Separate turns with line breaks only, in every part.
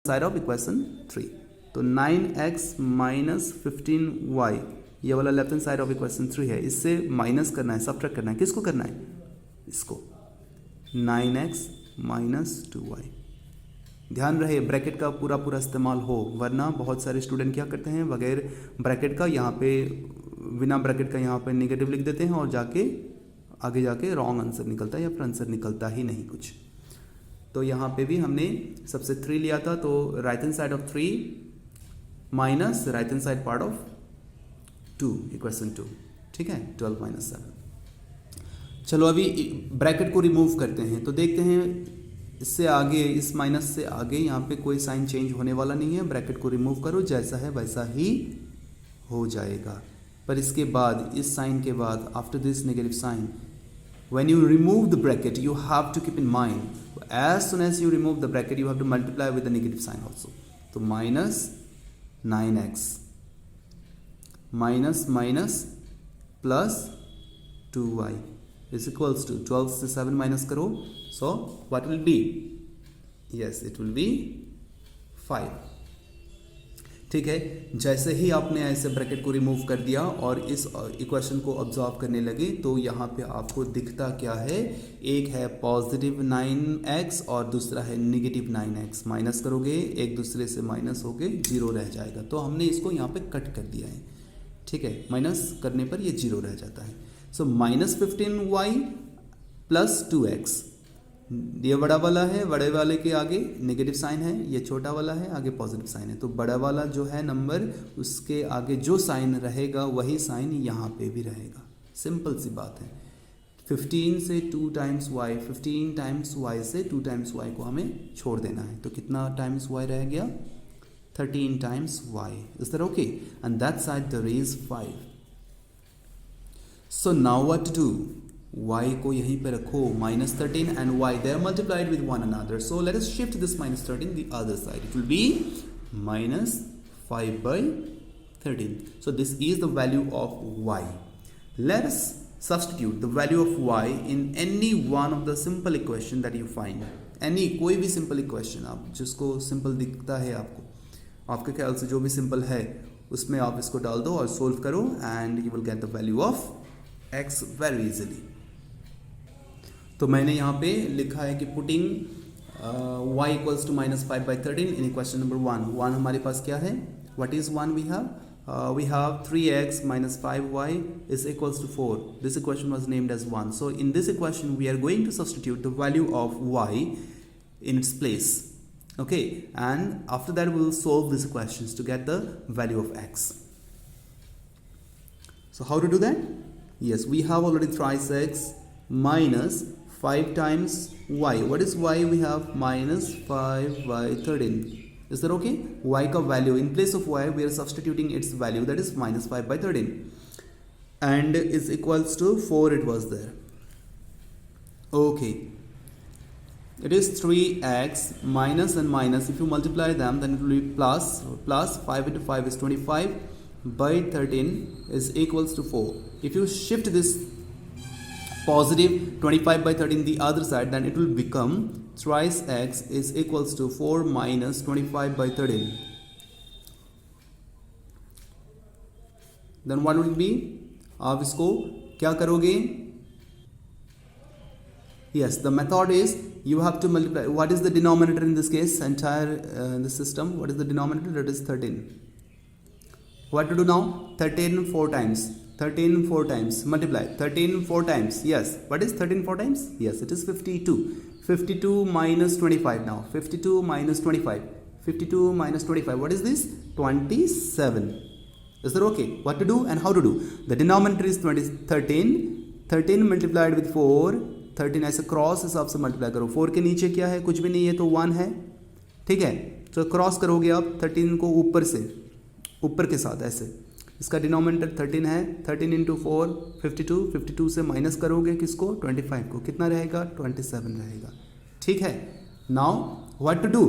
Side of equation 3। तो 9x minus 15y ये वाला left hand side of equation 3 है, इससे माइनस करना है, सब्ट्रैक्ट करना है। किसको करना है? इसको 9x माइनस 2y। ध्यान रहे ब्रैकेट का पूरा पूरा इस्तेमाल हो, वरना बहुत सारे स्टूडेंट क्या करते हैं बगैर ब्रैकेट का यहाँ पे, बिना ब्रैकेट का यहाँ पे नेगेटिव लिख देते हैं और जाके आगे जाके रॉन्ग आंसर निकलता है या फिर आंसर निकलता ही नहीं कुछ। तो यहाँ पे भी हमने सबसे 3 लिया था, तो right hand side of 3 minus right hand side part of 2 equation 2, ठीक है, 12 माइनस 7। चलो अभी ब्रैकेट को रिमूव करते हैं, तो देखते हैं इससे आगे, इस माइनस से आगे यहाँ पे कोई साइन चेंज होने वाला नहीं है। ब्रैकेट को रिमूव करो, जैसा है वैसा ही हो जाएगा। पर इसके बाद, इस साइन के बाद, after this negative sign, when you remove the bracket you have to keep in mind as soon as you remove the bracket you have to multiply with the negative sign also. तो minus 9x minus minus plus 2y is equals to 12 से 7 minus करो, so what will be? Yes, it will be 5। ठीक है, जैसे ही आपने ऐसे bracket को remove कर दिया और इस इक्वेशन को ऑब्जर्व करने लगे, तो यहाँ पे आपको दिखता क्या है? एक है पॉजिटिव 9x और दूसरा है नेगेटिव 9x। माइनस करोगे, एक दूसरे से माइनस होके 0 रह जाएगा। तो हमने इसको यहाँ पे कट कर दिया है, ठीक है, माइनस करने पर ये 0 रह जाता है। So minus 15y plus 2x, ये बड़ा वाला है, बड़े वाले के आगे नेगेटिव साइन है, ये छोटा वाला है, आगे पॉजिटिव साइन है। तो बड़ा वाला जो है नंबर, उसके आगे जो साइन रहेगा वही साइन यहाँ पे भी रहेगा। सिंपल सी बात है। 15 से 2 टाइम्स y, 15 टाइम्स y से 2 टाइम्स y को हमें छोड़ देना है। तो कितना टाइम्स y रह गया? 13 times y। Is that okay? And that side there is 5। So now what to do? y को यहीं पे रखो, minus 13 and y they are multiplied with one another, so let us shift this minus 13 the other side. It will be minus 5 by 13. So this is the value of y. Let us substitute the value of y in any one of the simple equation that you find. Any कोई भी simple equation, आप जिसको simple दिखता है आपके ख्याल से जो भी simple है उसमें आप इसको डाल दो और solve करो and you will get the value of x very easily. तो मैंने यहाँ पे लिखा है कि putting y equals to minus 5 by 13 in equation number 1 हमारे पास क्या है? What is 1? We have 3x minus 5y is equals to 4. This equation was named as 1. So in this equation we are going to substitute the value of y in its place. Okay, and after that we will solve these equations to get the value of x. So how to do that? Yes, we have already thrice x minus 5 times y. What is y? We have minus 5 by 13. Is that okay? Y का value, in place of y we are substituting its value, that is minus 5 by 13, and is equals to 4. It was there. Okay, it is 3x minus and minus. If you multiply them, then it will be plus. 5 into 5 is 25 by 13 is equals to 4. If you shift this positive 25 by 13 the other side, then it will become thrice x is equals to 4 minus 25 by 13. Then what will be? आप इसको क्या करोगे? Yes, the method is you have to multiply. What is the denominator in this case? Entire the system. What is the denominator? That is 13. What to do now? 13 4 times. 13 4 times, multiply 13 4 times. Yes, what is 13 4 times? Yes, it is 52. 52 minus 25 now. 52 minus 25. 52 minus 25. What is this? 27. Is that okay? What to do and how to do? The denominator is 13. 13 multiplied with 4. 13 ऐसे cross हिसाब से multiply करो. 4 के नीचे क्या है? कुछ भी नहीं है, तो 1 है. ठीक है, तो क्रॉस करोगे आप 13 को ऊपर से, ऊपर के साथ ऐसे. इसका डिनोमिनेटर 13 है. 13 इंटू 4 52. 52 से माइनस करोगे किसको? 25 को. कितना रहेगा? 27 रहेगा. ठीक है. Now what to do?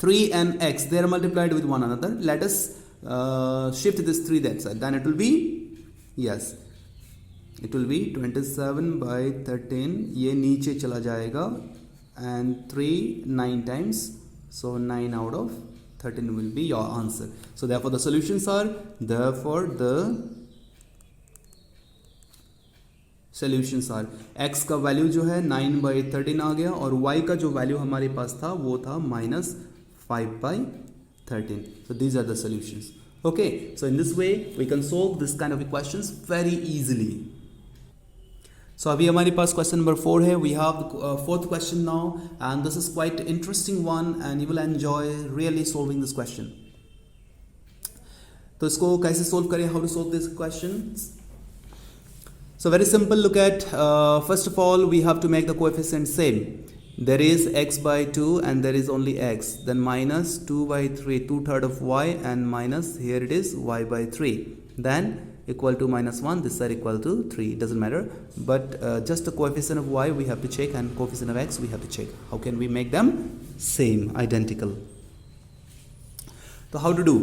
3 and x they are multiplied with one another. Let us shift this 3 that side. Then it will be, yes, it will be 27 by 13. ये नीचे चला जाएगा and 3 9 times So 9 out of 13 will be your answer. So therefore the solutions are, therefore the solutions are, x का value जो है 9/13 आ गया और y का जो वैल्यू हमारे पास था वो था -5/13. So these are the solutions. Okay, so in this way we can solve this kind of equations very easily. So अभी हमारे पास क्वेश्चन नंबर 4 है. We have fourth question now and this is quite interesting one and you will enjoy really solving this question. तो इसको कैसे solve करें, how to solve this question. So very simple, look at first of all we have to make the coefficient same. There is x by 2 and there is only x, then minus 2/3, 2/3 of y, and minus here it is y by 3, then equal to -1, this side equal to 3, doesn't matter, but just the coefficient of y we have to check and coefficient of x we have to check. How can we make them same, identical? तो how to do?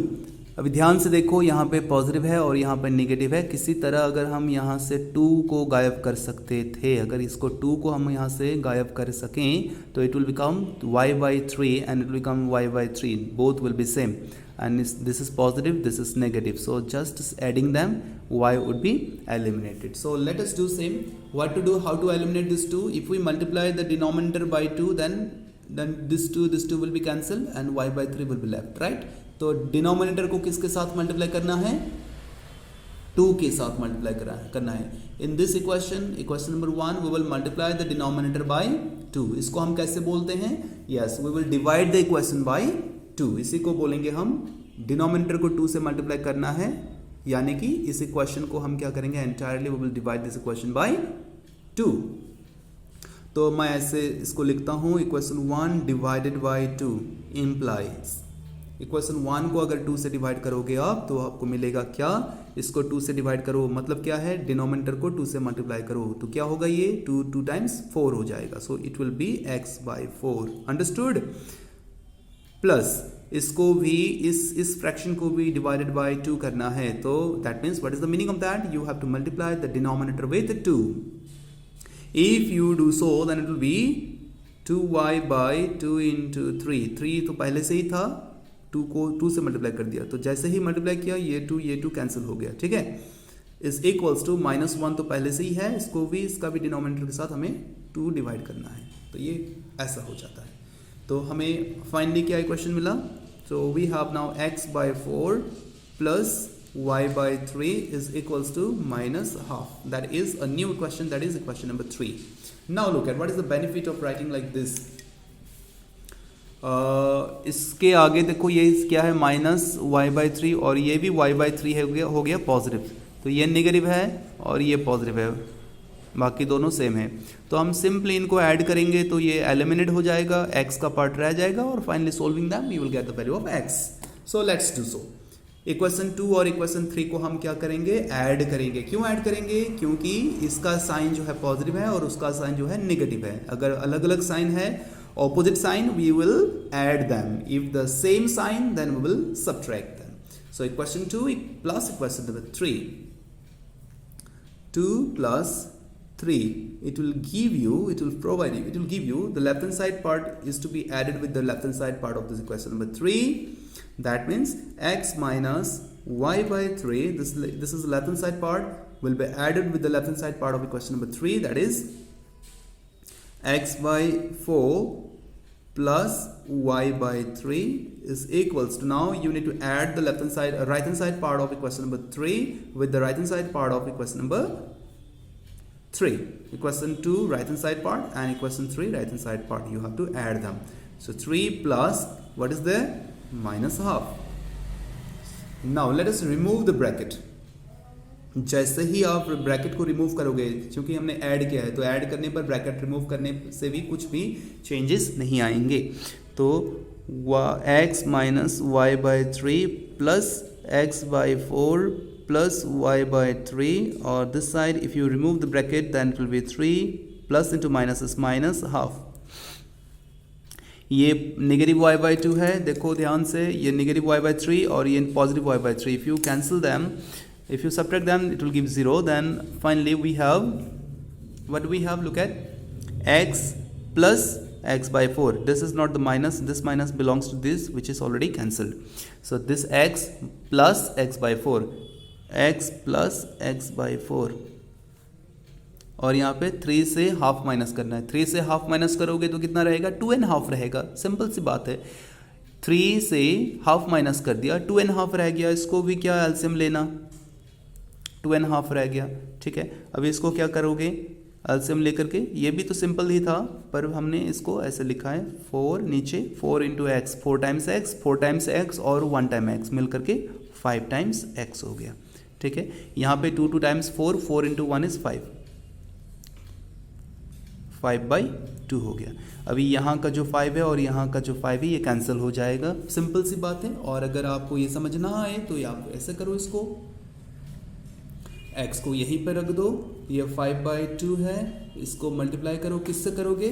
अभी ध्यान से देखो, यहाँ पे positive है और यहाँ पे नेगेटिव है. किसी तरह अगर हम यहाँ से 2 को गायब कर सकते थे, अगर इसको 2 को हम यहाँ से गायब कर सकें तो it will become y/3 and it will become y/3, both will be same, and this is positive, this is negative, so just adding them y would be eliminated. So let us do same. What to do, how to eliminate this 2? If we multiply the denominator by 2, then this 2 will be cancelled and y/3 will be left, right? तो denominator को किसके साथ multiply करना है, 2 के साथ multiply करना है. In this equation number 1 we will multiply the denominator by 2. इसको हम कैसे बोलते हैं, yes we will divide the equation by 2. इसी को बोलेंगे हम, डिनोमिनेटर को 2 से मल्टीप्लाई करना है, यानी कि इस इक्वेशन को हम क्या करेंगे, entirely we will divide this equation by 2. तो मैं ऐसे इसको लिखता हूं, equation 1 divided by 2 implies, equation 1 को अगर 2 से डिवाइड करोगे आप तो आपको मिलेगा क्या, इसको 2 से डिवाइड करो मतलब क्या है, डिनोमिनेटर को 2 से मल्टीप्लाई करो तो क्या होगा, ये 2 टाइम्स 4 हो जाएगा. So it will B x/4, understood. Plus इसको भी, इस फ्रैक्शन को भी डिवाइडेड बाय 2 करना है, तो that means what is the meaning of that, you have to multiply the denominator with 2. If you do so then it will be 2y/2 into 3 तो पहले से ही था, 2 को 2 से मल्टीप्लाई कर दिया, तो जैसे ही मल्टीप्लाई किया ये 2 कैंसिल हो गया, ठीक है. इज इक्वल्स टू -1 तो पहले से ही है, इसको भी, इसका भी डिनोमिनेटर के साथ हमें 2 डिवाइड करना है, तो ये ऐसा हो जाता है. तो हमें फाइनली क्या इक्वेशन मिला, so we have now x/4 plus y/3 is equals to -1/2. That is a new equation, that is equation number 3. Now look at what is the benefit of writing like this. इसके आगे देखो, ये क्या है, -y/3 और ये भी y/3 हो गया पॉजिटिव, तो ये नेगेटिव है और ये पॉजिटिव है, बाकी दोनों सेम है. तो हम सिंपली इनको ऐड करेंगे तो ये एलिमिनेट हो जाएगा, x का पार्ट रह जाएगा और finally solving them you will get the value of x. So let's do so. Equation 2 और इक्वेशन 3 को हम क्या करेंगे, ऐड करेंगे. क्यों ऐड करेंगे, क्योंकि इसका साइन जो है पॉजिटिव है और उसका साइन जो है नेगेटिव है. अगर अलग अलग साइन है, opposite sign, we will add them. If the same sign, then we will subtract them. So equation 2 plus equation number 3, 2 plus 3, it will give you, it will provide you, it will give you the left hand side part is to be added with the left hand side part of this equation number 3. That means x minus y/3, this is the left hand side part, will be added with the left hand side part of equation number 3, that is x/4 plus y/3 is equals to, now you need to add the left hand side, right hand side part of equation number 3 with the right hand side part of equation number 3. Equation 2 right hand side part and equation 3 right hand side part, you have to add them. So 3 plus what is there, -1/2. Now let us remove the bracket. जैसे ही आप bracket को remove करोगे, क्योंकि हमने add किया है, तो add करने पर ब्रैकेट रिमूव करने से भी कुछ भी चेंजेस नहीं आएंगे. तो x minus y/3 plus x/4 plus y/3, or this side if you remove the bracket then it will be 3 plus into minus is -1/2. ये नेगेटिव y/2 है, देखो ध्यान से, ये नेगेटिव y/3 और ये positive y/3. If you cancel them, if you subtract them it will give 0. Then finally we have, what do we have, look at x plus x by 4. This is not the minus, this minus belongs to this which is already cancelled. So this x plus x by 4, x plus x by 4, और यहाँ पे 3 से half minus करना है. 3 से half minus करोगे तो कितना रहेगा, 2.5 रहेगा. सिंपल सी बात है. 3 से हाफ माइनस कर दिया, 2.5 रह गया. इसको भी क्या एलसीएम लेना, 2.5 रह गया. ठीक है, अभी इसको क्या करोगे, एलसीएम लेकर के. ये भी तो सिंपल ही था, पर हमने इसको ऐसे लिखा है 4 नीचे 4 into x, 4 times x, 4 times x और 1 टाइम एक्स मिल करके 5 टाइम्स एक्स हो गया. ठीक है, यहाँ पे 2 टाइम्स 4, 4 इंटू 1 इज 5, 5/2 हो गया. अभी यहाँ का जो 5 है और यहाँ का जो 5 है ये कैंसिल हो जाएगा. सिंपल सी बात है. और अगर आपको ये समझ ना आए तो आप ऐसे करो, इसको x को यहीं पर रख दो, ये 5/2 है, इसको मल्टीप्लाई करो. किससे करोगे,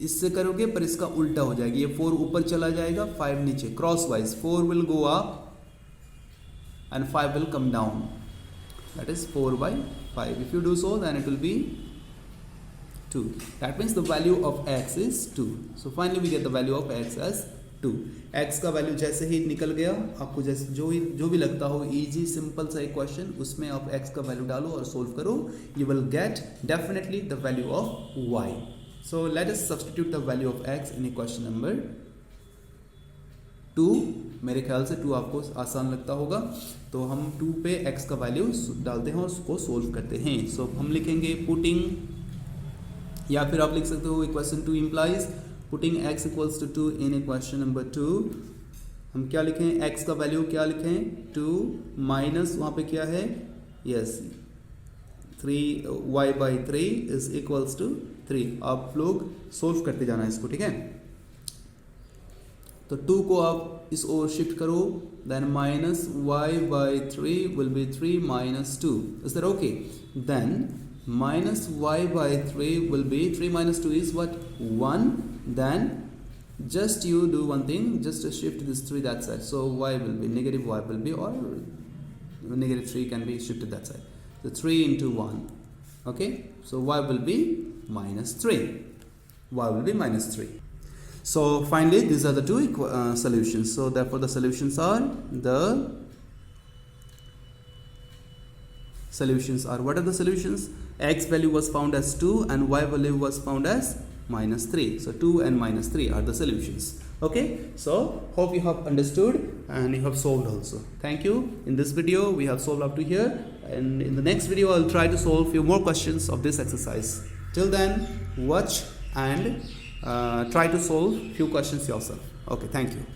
इससे करोगे, पर इसका उल्टा हो जाएगा. ये 4 ऊपर चला जाएगा, 5 नीचे, crosswise 4 will go up and 5 will come down. That is 4/5. If you do so then it will be 2. That means the value of x is 2. So finally we get the value of x as 2. x का value जैसे ही निकल गया, आपको जैसे जो भी लगता हो इजी सिंपल सा एक क्वेश्चन, उसमें आप x का वैल्यू डालो और सोल्व करो. You will get definitely the value of y. So let us substitute the value of x in equation number 2. मेरे ख्याल से 2 आपको आसान लगता होगा, तो हम 2 पे x का वैल्यू डालते हैं और उसको सोल्व करते हैं. सो हम लिखेंगे पुटिंग, या फिर आप लिख सकते हो equation 2 implies putting x equals to 2 in equation number 2. हम क्या लिखें, x का वैल्यू क्या लिखें, 2 माइनस वहाँ पे क्या है, yes 3y/3 is equals to 3. आप लोग सोल्व करते जाना इसको. ठीक है, तो 2 को आप इस ओर शिफ्ट करो, then minus y/3 will be 3 minus 2. Is that okay? Then minus y/3 will be 3 minus 2 is what, 1. Then just you do one thing, just shift this 3 that side, so y will be negative, y will be, or negative 3 can be shifted that side. So 3 into 1, okay, so y will be minus 3, y will be minus 3. So finally these are the two solutions. So therefore the solutions are what are the solutions? X value was found as 2 and y value was found as minus 3. So 2 and minus 3 are the solutions. Okay, so hope you have understood and you have solved also. Thank you. In this video we have solved up to here, and in the next video I'll try to solve few more questions of this exercise. Till then, watch and try to solve few questions yourself. Okay, thank you.